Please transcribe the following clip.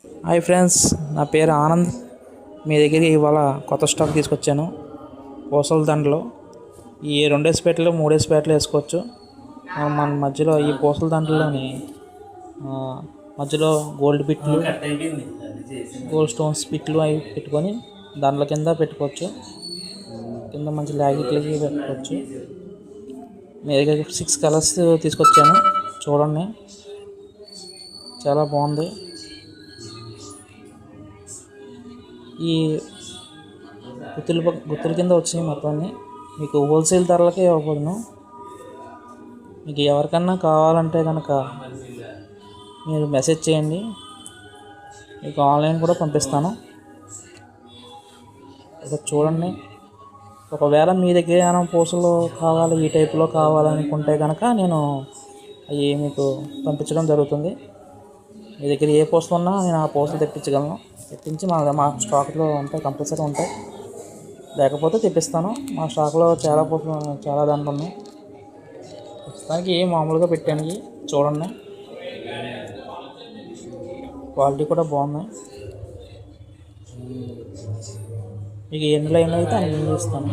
Hi friends, నా పేరు ఆనంద్. మీ దగ్గరికి ఇవాళ కొత్త స్టాక్ తీసుకొచ్చాను. పూసల దండలు ఈ 2 స్పేట్లు 3 స్పేట్లు వేసుకోవచ్చు. మన మధ్యలో ఈ పూసల దండలోని మధ్యలో గోల్డ్ బిట్లు, గోల్డ్ స్టోన్స్ బిట్లు అవి పెట్టుకొని దండల కింద పెట్టుకోవచ్చు. కింద మంచి లాగిట్లకి పెట్టుకోవచ్చు. మీ దగ్గర 6 కలర్స్ తీసుకొచ్చాను, చూడండి. చాలా బాగుంది. ఈ గుత్తుల కింద వచ్చినాయి మొత్తాన్ని. మీకు హోల్సేల్ ధరలకే ఇవ్వబోదును. మీకు ఎవరికన్నా కావాలంటే కనుక మీరు మెసేజ్ చేయండి, మీకు ఆన్లైన్ కూడా పంపిస్తాను. ఇక్కడ చూడండి. ఒకవేళ మీ దగ్గర ఏమైనా పూసలు కావాలి, ఈ టైపులో కావాలనుకుంటే కనుక నేను అవి మీకు పంపించడం జరుగుతుంది. మీ దగ్గర ఏ పూసలు ఉన్నా నేను ఆ పూసలు తెప్పించగలను. తెప్పించి మా స్టాక్లో ఉంటాయి, కంపల్సరీ ఉంటాయి. లేకపోతే తెప్పిస్తాను. మా స్టాక్లో చాలా దాంట్లో ఉన్నాయి. ప్రస్తుతానికి మామూలుగా పెట్టాను. చూడండి, క్వాలిటీ కూడా బాగున్నాయి. మీకు ఎన్ని లైన్లు అయితే అన్ని ఇస్తాను.